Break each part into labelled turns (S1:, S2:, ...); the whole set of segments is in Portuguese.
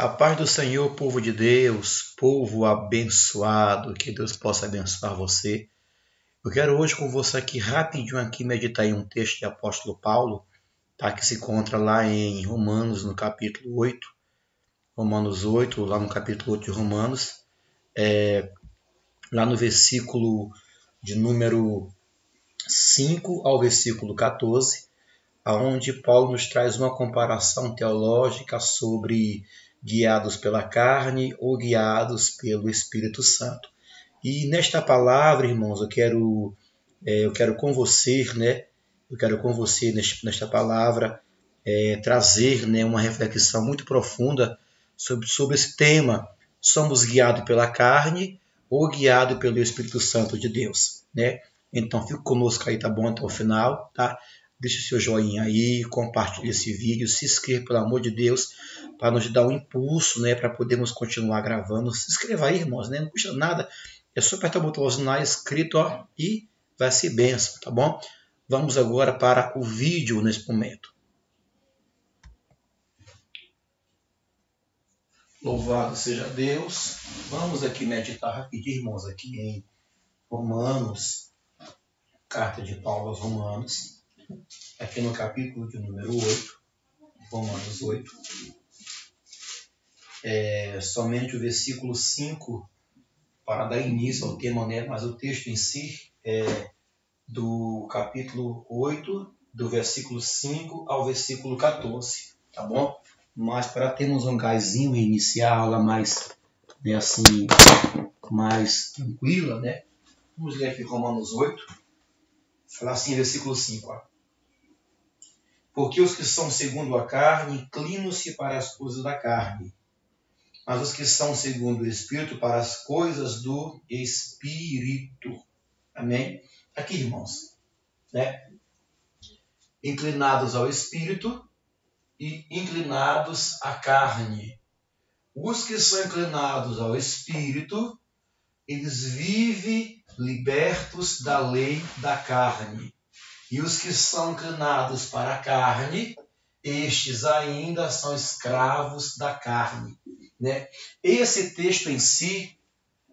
S1: A paz do Senhor, povo de Deus, povo abençoado, que Deus possa abençoar você. Eu quero hoje com você aqui rapidinho meditar em um texto de apóstolo Paulo, tá? Que se encontra lá em Romanos, no capítulo 8. Romanos 8, lá no capítulo 8 de Romanos, lá no versículo de número 5 ao versículo 14, onde Paulo nos traz uma comparação teológica sobre guiados pela carne ou guiados pelo Espírito Santo. E nesta palavra, irmãos, eu quero com você, nesta palavra, trazer, uma reflexão muito profunda sobre esse tema. Somos guiados pela carne ou guiados pelo Espírito Santo de Deus, né? Então, fique conosco aí, tá bom? Até o final, tá? Deixe o seu joinha aí, compartilhe esse vídeo, se inscreva, pelo amor de Deus, para nos dar um impulso, para podermos continuar gravando. Se inscreva aí, irmãos, não custa nada. É só apertar o botãozinho lá, inscrito, e vai ser bênção, tá bom? Vamos agora para o vídeo nesse momento. Louvado seja Deus. Vamos aqui meditar rapidinho, irmãos, aqui em Romanos, carta de Paulo aos Romanos, aqui no capítulo de número 8, Romanos 8, somente o versículo 5 para dar início ao tema, mas o texto em si é do capítulo 8, do versículo 5 ao versículo 14, tá bom? Mas para termos um gásinho e iniciar a aula mais, mais tranquila, vamos ler aqui Romanos 8, falar assim, versículo 5, Porque os que são segundo a carne inclinam-se para as coisas da carne, mas os que são segundo o Espírito para as coisas do Espírito. Amém? Aqui, irmãos, inclinados ao Espírito e inclinados à carne. Os que são inclinados ao Espírito, eles vivem libertos da lei da carne. E os que são inclinados para a carne, estes ainda são escravos da carne. Esse texto em si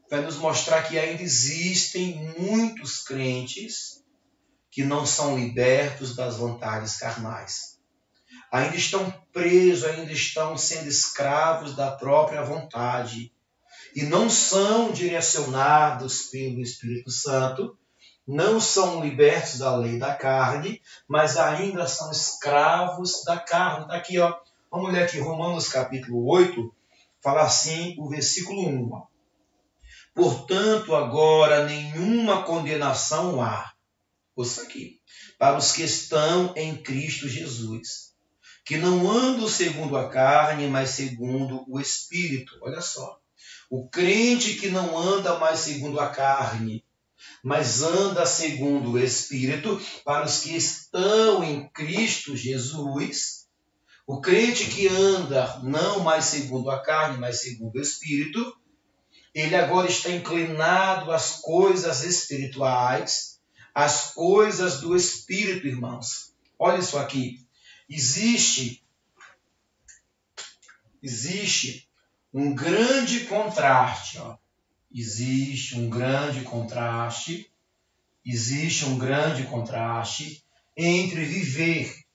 S1: vai nos mostrar que ainda existem muitos crentes que não são libertos das vontades carnais. Ainda estão presos, ainda estão sendo escravos da própria vontade. E não são direcionados pelo Espírito Santo, não são libertos da lei da carne, mas ainda são escravos da carne. Está aqui, vamos ler aqui Romanos capítulo 8, fala assim o versículo 1. Portanto, agora nenhuma condenação há. Ouça aqui. Para os que estão em Cristo Jesus, que não andam segundo a carne, mas segundo o Espírito. Olha só. O crente que não anda mais segundo a carne, mas anda segundo o Espírito, para os que estão em Cristo Jesus, o crente que anda não mais segundo a carne, mas segundo o Espírito, ele agora está inclinado às coisas espirituais, às coisas do Espírito, irmãos. Olha isso aqui. Existe um grande contraste, Existe um grande contraste entre viver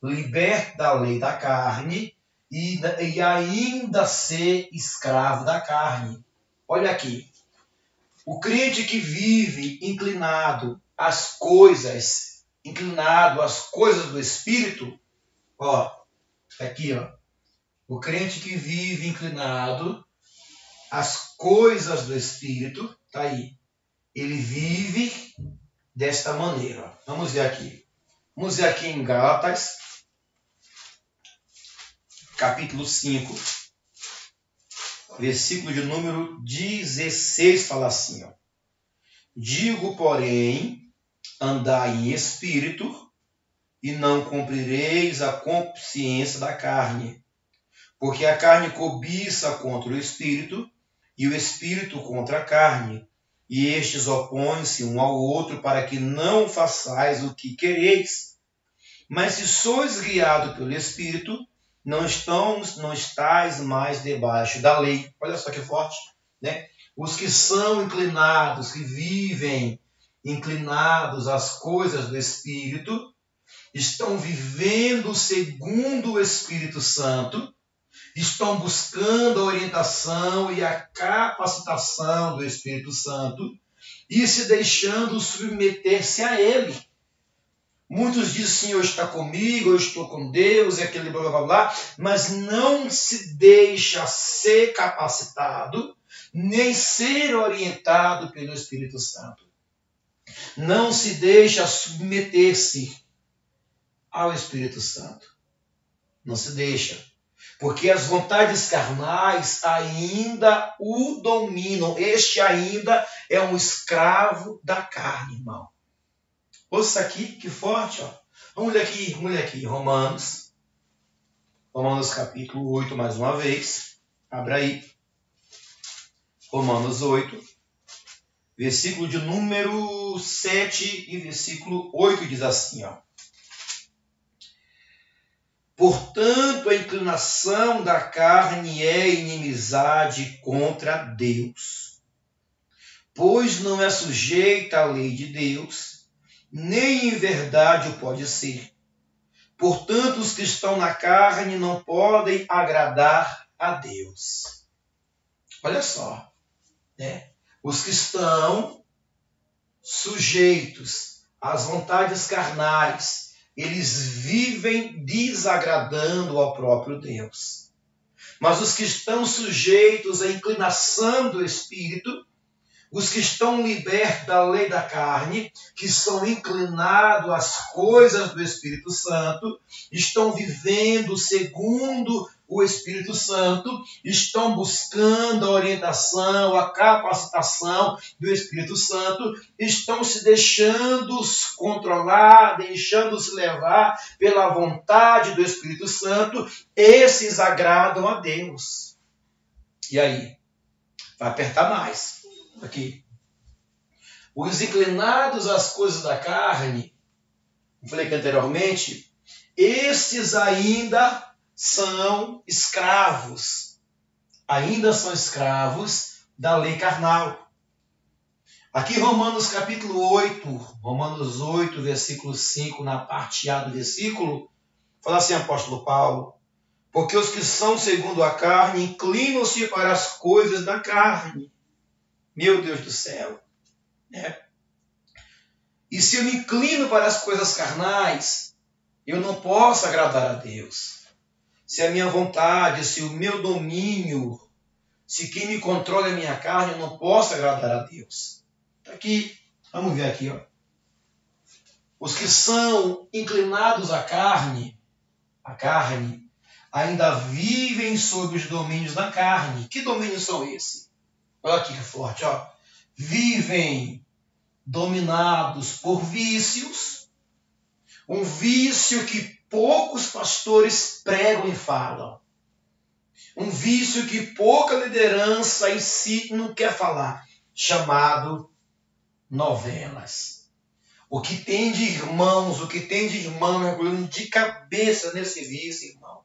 S1: liberto da lei da carne e ainda ser escravo da carne. Olha aqui, o crente que vive inclinado às coisas do Espírito, aqui, o crente que vive inclinado às coisas do Espírito, tá aí, ele vive desta maneira. Vamos ver aqui em Gálatas, capítulo 5, versículo de número 16, fala assim, Digo, porém, andai em espírito, e não cumprireis a consciência da carne. Porque a carne cobiça contra o espírito, e o espírito contra a carne. E estes opõem-se um ao outro, para que não façais o que quereis. Mas se sois guiados pelo Espírito, não estáis mais debaixo da lei. Olha só que forte, né? Os que são inclinados, que vivem inclinados às coisas do Espírito, estão vivendo segundo o Espírito Santo, estão buscando a orientação e a capacitação do Espírito Santo e se deixando submeter-se a Ele. Muitos dizem, Senhor está comigo, eu estou com Deus, e aquele blá blá blá, mas não se deixa ser capacitado, nem ser orientado pelo Espírito Santo. Não se deixa submeter-se ao Espírito Santo. Não se deixa. Porque as vontades carnais ainda o dominam. Este ainda é um escravo da carne, irmão. Ouça aqui, que forte, ó. Vamos ler aqui, Romanos capítulo 8, mais uma vez. Abra aí. Romanos 8, versículo de número 7 e versículo 8 diz assim, ó. Portanto, a inclinação da carne é inimizade contra Deus, pois não é sujeita à lei de Deus, nem em verdade o pode ser. Portanto, os que estão na carne não podem agradar a Deus. Olha só, né? Os que estão sujeitos às vontades carnais, eles vivem desagradando ao próprio Deus. Mas os que estão sujeitos à inclinação do Espírito, os que estão libertos da lei da carne, que são inclinados às coisas do Espírito Santo, estão vivendo segundo o Espírito Santo, estão buscando a orientação, a capacitação do Espírito Santo, estão se deixando controlar, deixando-se levar pela vontade do Espírito Santo, esses agradam a Deus. E aí? Vai apertar mais. Aqui. Os inclinados às coisas da carne, eu falei que anteriormente, estes ainda são escravos. Ainda são escravos da lei carnal. Aqui Romanos capítulo 8, Romanos 8, versículo 5, na parte A do versículo, fala assim, apóstolo Paulo, porque os que são segundo a carne inclinam-se para as coisas da carne. Meu Deus do céu. Né? E se eu me inclino para as coisas carnais, eu não posso agradar a Deus. Se a minha vontade, se o meu domínio, se quem me controla é a minha carne, eu não posso agradar a Deus. Aqui, vamos ver aqui, ó. Os que são inclinados à carne, ainda vivem sob os domínios da carne. Que domínios são esses? Olha aqui que forte, ó. Vivem dominados por vícios, um vício que poucos pastores pregam e falam, um vício que pouca liderança em si não quer falar, chamado novelas. O que tem de irmãos, o que tem de irmão mergulhando de cabeça nesse vício, irmão.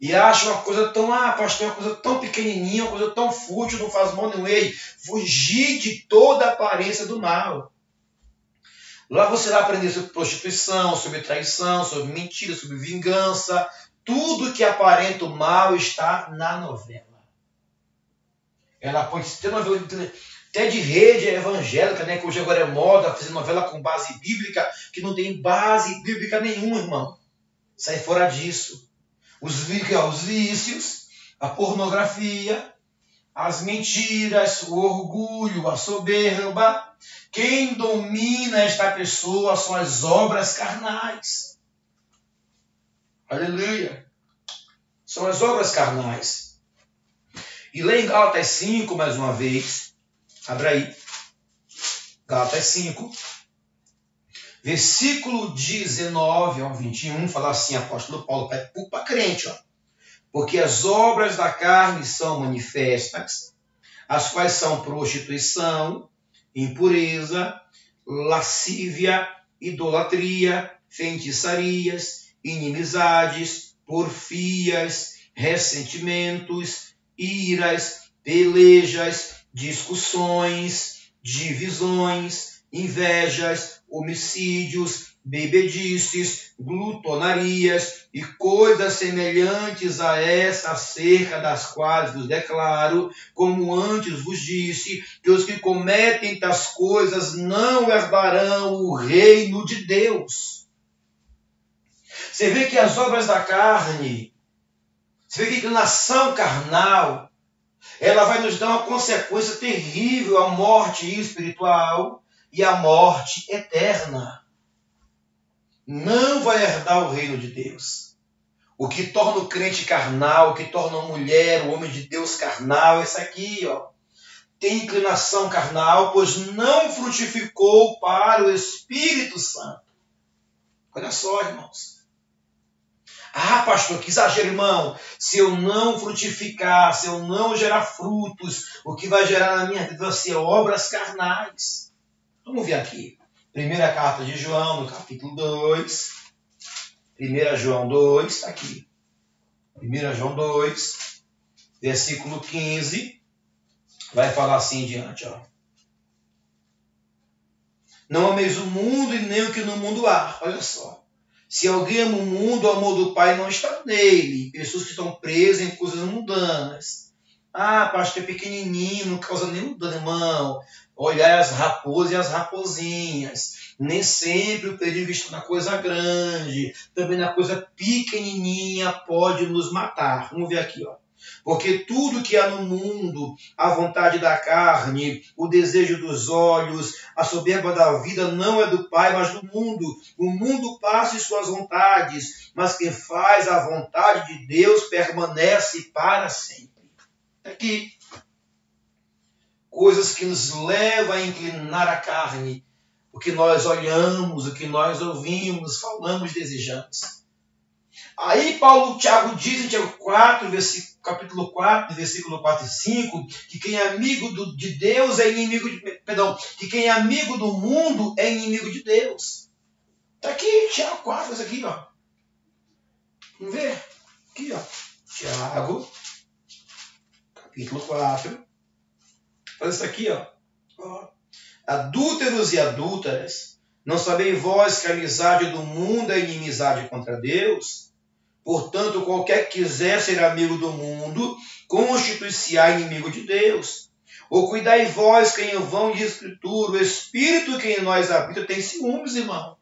S1: E acha uma coisa tão, pastor, uma coisa tão pequenininha, uma coisa tão fútil, não faz mal nenhum. Ei, fugir de toda a aparência do mal. Lá você vai aprender sobre prostituição, sobre traição, sobre mentira, sobre vingança. Tudo que aparenta o mal está na novela. Ela pode ter novela até de rede evangélica, né, que hoje agora é moda, fazer novela com base bíblica, que não tem base bíblica nenhuma, irmão. Sai fora disso. Os vícios, a pornografia, as mentiras, o orgulho, a soberba. Quem domina esta pessoa são as obras carnais. Aleluia. São as obras carnais. E lá em Gálatas 5, mais uma vez, abra aí. Gálatas 5, versículo 19 ao 21, fala assim, apóstolo Paulo, para crente, ó. Porque as obras da carne são manifestas, as quais são prostituição, impureza, lascívia, idolatria, feitiçarias, inimizades, porfias, ressentimentos, iras, pelejas, discussões, divisões, invejas, homicídios, bebedices, glutonarias e coisas semelhantes a essa, acerca das quais vos declaro, como antes vos disse, que os que cometem tais coisas não herdarão o reino de Deus. Você vê que as obras da carne, você vê que a inclinação carnal, ela vai nos dar uma consequência terrível, a morte espiritual e a morte eterna. Não vai herdar o reino de Deus. O que torna o crente carnal, o que torna a mulher, o homem de Deus carnal, é isso aqui, ó. Tem inclinação carnal, pois não frutificou para o Espírito Santo. Olha só, irmãos. Ah, pastor, que exagero, irmão. Se eu não frutificar, se eu não gerar frutos, o que vai gerar na minha vida vai ser obras carnais. Vamos ver aqui. Primeira carta de João, no capítulo 2. 1 João 2, está aqui. 1 João 2, versículo 15. Vai falar assim em diante, ó. Não ameis o mundo e nem o que no mundo há. Olha só. Se alguém ama o mundo, o amor do Pai não está nele. Pessoas que estão presas em coisas mundanas. Ah, pastor, é pequenininho, não causa nenhum dano, irmão. Olhar as raposas e as raposinhas. Nem sempre o perigo está na coisa grande. Também na coisa pequenininha pode nos matar. Vamos ver aqui, ó. Porque tudo que há no mundo, a vontade da carne, o desejo dos olhos, a soberba da vida, não é do Pai, mas do mundo. O mundo passa em suas vontades, mas quem faz a vontade de Deus permanece para sempre. Aqui, coisas que nos levam a inclinar a carne, o que nós olhamos, o que nós ouvimos, falamos, desejamos. Aí Tiago diz em Tiago 4, capítulo 4, versículo 4 e 5, que quem é amigo de Deus é inimigo que quem é amigo do mundo é inimigo de Deus. Está aqui, Tiago 4, isso aqui, ó. Vamos ver? Aqui, ó. Tiago, capítulo 4. Olha isso aqui, ó. Adúlteros e adúlteras, não sabeis vós que a amizade do mundo é inimizade contra Deus? Portanto, qualquer que quiser ser amigo do mundo, constitui-se-á inimigo de Deus. Ou cuidai vós que em vão de Escritura, o Espírito que em nós habita tem ciúmes, irmão.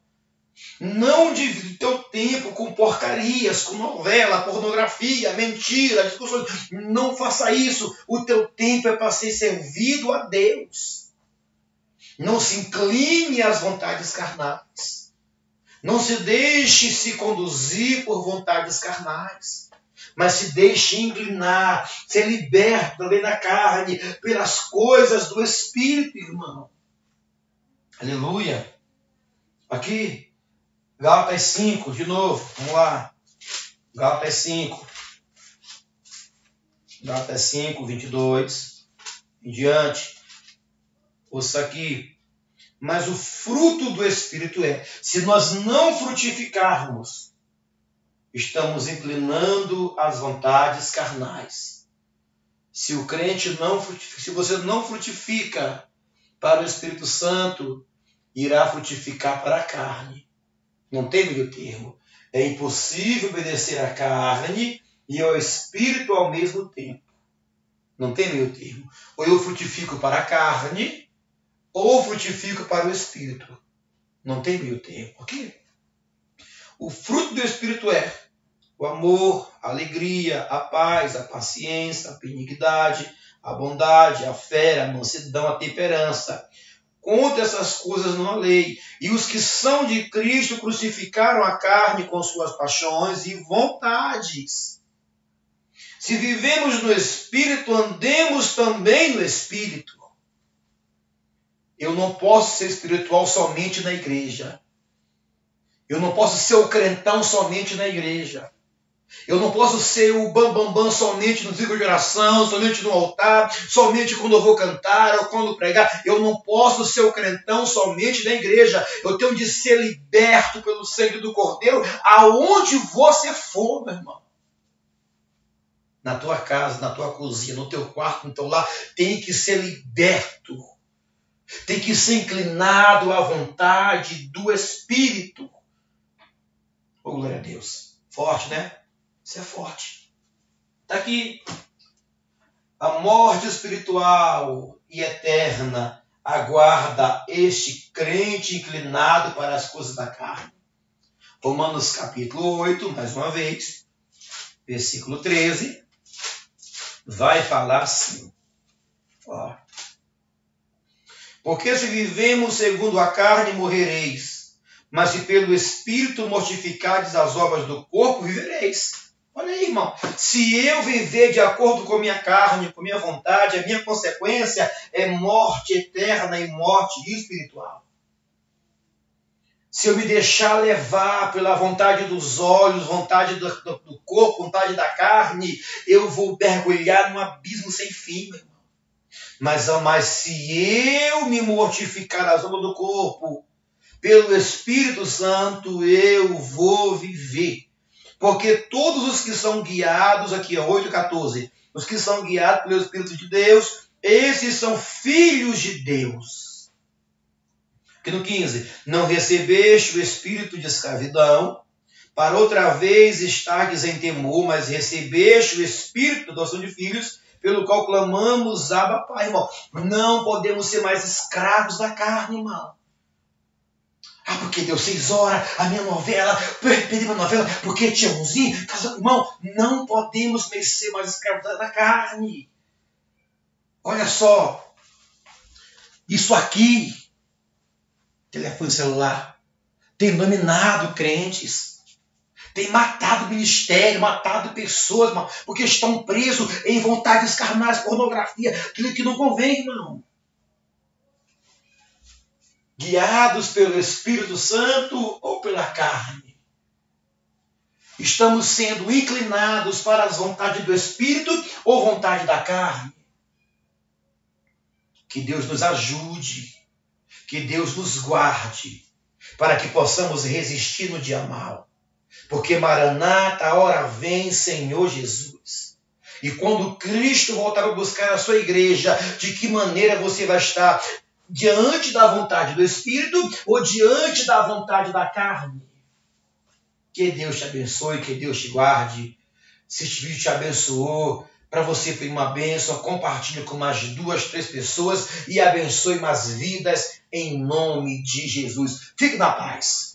S1: Não divide teu tempo com porcarias, com novela, pornografia, mentira, discussões. Não faça isso. O teu tempo é para ser servido a Deus. Não se incline às vontades carnais. Não se deixe se conduzir por vontades carnais, mas se deixe inclinar, ser liberto também da carne, pelas coisas do Espírito, irmão. Aleluia. Aqui, Gálatas 5, de novo, vamos lá. Gálatas 5. Gálatas 5, 22, em diante. Ouça aqui. Mas o fruto do Espírito é, se nós não frutificarmos, estamos inclinando às vontades carnais. Se o crente não frutifica, se você não frutifica para o Espírito Santo, irá frutificar para a carne. Não tem meio termo. É impossível obedecer à carne e ao Espírito ao mesmo tempo. Não tem meio termo. Ou eu frutifico para a carne, ou frutifico para o Espírito. Não tem meio termo. Ok? O fruto do Espírito é o amor, a alegria, a paz, a paciência, a benignidade, a bondade, a fé, a mansidão, a temperança. Contra essas coisas não há lei. E os que são de Cristo crucificaram a carne com suas paixões e vontades. Se vivemos no Espírito, andemos também no Espírito. Eu não posso ser espiritual somente na igreja. Eu não posso ser o crentão somente na igreja. Eu não posso ser o bam somente no ciclo de oração, somente no altar, somente quando eu vou cantar ou quando pregar. Eu não posso ser o crentão somente na igreja. Eu tenho de ser liberto pelo sangue do Cordeiro aonde você for, meu irmão. Na tua casa, na tua cozinha, no teu quarto, no teu lar, tem que ser liberto. Tem que ser inclinado à vontade do Espírito. Oh, glória a Deus. Forte, né? Isso é forte. Está aqui. A morte espiritual e eterna aguarda este crente inclinado para as coisas da carne. Romanos capítulo 8, mais uma vez, versículo 13, vai falar assim. Ó. Porque se vivemos segundo a carne, morrereis. Mas se pelo Espírito mortificardes as obras do corpo, vivereis. Olha aí, irmão. Se eu viver de acordo com a minha carne, com a minha vontade, a minha consequência é morte eterna e morte espiritual. Se eu me deixar levar pela vontade dos olhos, vontade do corpo, vontade da carne, eu vou mergulhar num abismo sem fim, meu irmão. Mas se eu me mortificar as obras do corpo, pelo Espírito Santo, eu vou viver. Porque todos os que são guiados, aqui é 8,14, os que são guiados pelo Espírito de Deus, esses são filhos de Deus. Aqui no 15, não recebeste o espírito de escravidão, para outra vez estardes em temor, mas recebeste o espírito da adoção de filhos, pelo qual clamamos, Abba, Pai, irmão. Não podemos ser mais escravos da carne, irmão. Ah, porque deu 6 horas, a minha novela, perdi minha novela, porque tinha umzinho, casou, irmão. Não podemos ser mais escravos da carne. Olha só, isso aqui, telefone celular, tem dominado crentes, tem matado ministério, matado pessoas, irmão, porque estão presos em vontades carnais, pornografia, aquilo que não convém, irmão. Guiados pelo Espírito Santo ou pela carne. Estamos sendo inclinados para as vontades do Espírito ou vontade da carne. Que Deus nos ajude, que Deus nos guarde, para que possamos resistir no dia mal. Porque Maranata, a hora vem, Senhor Jesus. E quando Cristo voltar a buscar a sua igreja, de que maneira você vai estar? Diante da vontade do Espírito ou diante da vontade da carne? Que Deus te abençoe, que Deus te guarde. Se este vídeo te abençoou, para você foi uma bênção, compartilhe com mais 2, 3 pessoas e abençoe mais vidas em nome de Jesus. Fique na paz.